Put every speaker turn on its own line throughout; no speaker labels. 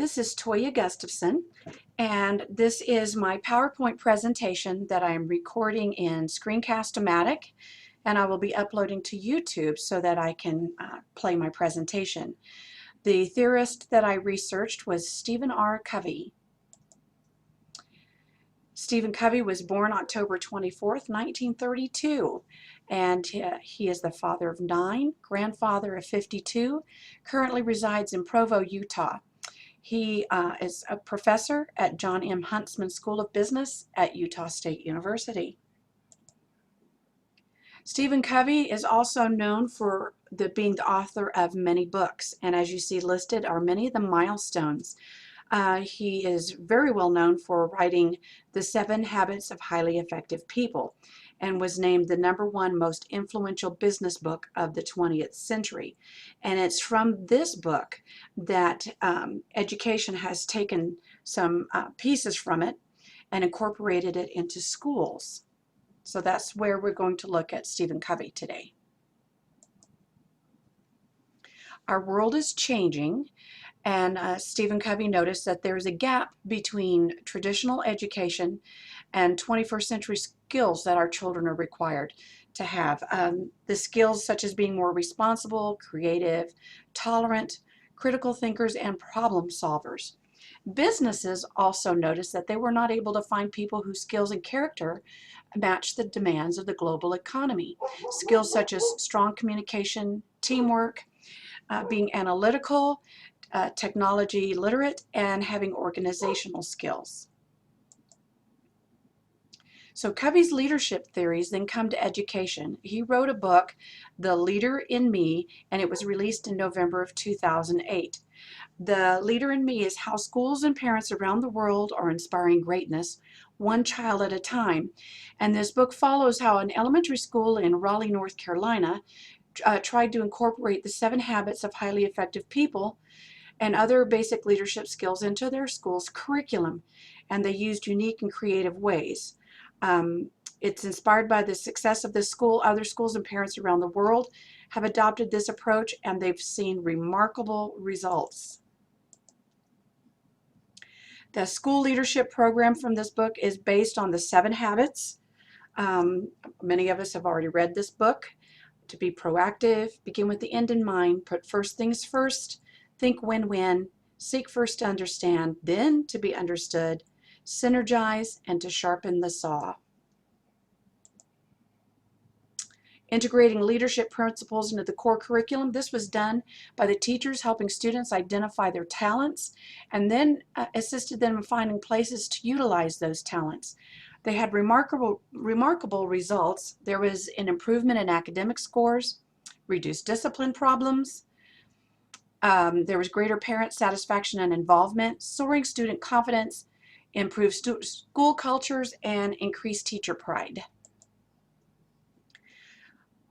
This is Toya Gustafson, and this is my PowerPoint presentation that I am recording in Screencast-O-Matic, and I will be uploading to YouTube so that I can play my presentation. The theorist that I researched was Stephen R. Covey. Stephen Covey was born October 24th, 1932, and he is the father of 9, grandfather of 52, currently resides in Provo, Utah. He is a professor at John M. Huntsman School of Business at Utah State University. Stephen Covey is also known for being the author of many books, and as you see listed are many of the milestones. He is very well known for writing The 7 Habits of Highly Effective People and was named the #1 most influential business book of the 20th century. And it's from this book that education has taken some pieces from it and incorporated it into schools. So that's where we're going to look at Stephen Covey today. Our world is changing, and Stephen Covey noticed that there is a gap between traditional education and 21st century skills that our children are required to have. The skills such as being more responsible, creative, tolerant, critical thinkers, and problem solvers. Businesses also noticed that they were not able to find people whose skills and character match the demands of the global economy. Skills such as strong communication, teamwork, being analytical, technology literate, and having organizational skills. So Covey's leadership theories then come to education. He wrote a book, The Leader in Me, and it was released in November of 2008. The Leader in Me is how schools and parents around the world are inspiring greatness, one child at a time. And this book follows how an elementary school in Raleigh, North Carolina, tried to incorporate the 7 habits of highly effective people and other basic leadership skills into their school's curriculum, and they used unique and creative ways. It's inspired by the success of this school. Other schools and parents around the world have adopted this approach, and they've seen remarkable results. The school leadership program from this book is based on the 7 habits. Many of us have already read this book. To be proactive, begin with the end in mind, put first things first, think win-win, seek first to understand, then to be understood, synergize, and to sharpen the saw. Integrating leadership principles into the core curriculum. This was done by the teachers helping students identify their talents and then assisted them in finding places to utilize those talents. They had remarkable results. There was an improvement in academic scores, reduced discipline problems, there was greater parent satisfaction and involvement, soaring student confidence, improved school cultures, and increased teacher pride.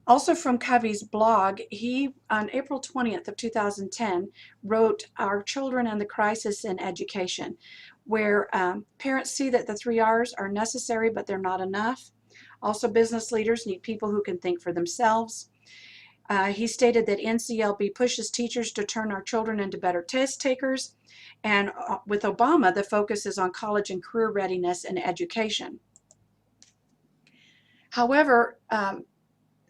Also from Covey's blog, he, on April 20th of 2010, wrote Our Children and the Crisis in Education, where parents see that the 3 R's are necessary, but they're not enough. Also, business leaders need people who can think for themselves. He stated that NCLB pushes teachers to turn our children into better test takers, and with Obama, the focus is on college and career readiness and education. However,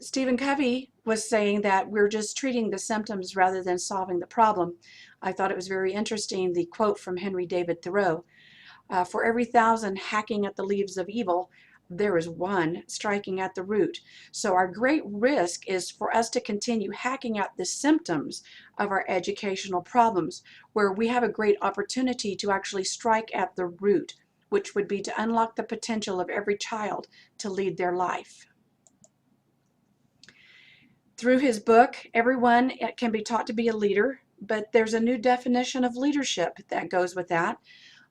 Stephen Covey was saying that we're just treating the symptoms rather than solving the problem. I thought it was very interesting, the quote from Henry David Thoreau, for every 1,000 hacking at the leaves of evil, there is 1 striking at the root. So our great risk is for us to continue hacking at the symptoms of our educational problems, where we have a great opportunity to actually strike at the root, which would be to unlock the potential of every child to lead their life. Through his book, everyone can be taught to be a leader, but there's a new definition of leadership that goes with that.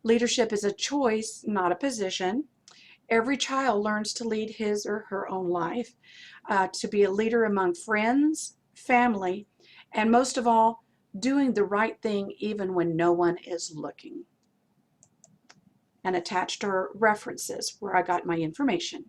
Leadership is a choice, not a position. Every child learns to lead his or her own life, to be a leader among friends, family, and most of all, doing the right thing even when no one is looking. And attached are references where I got my information.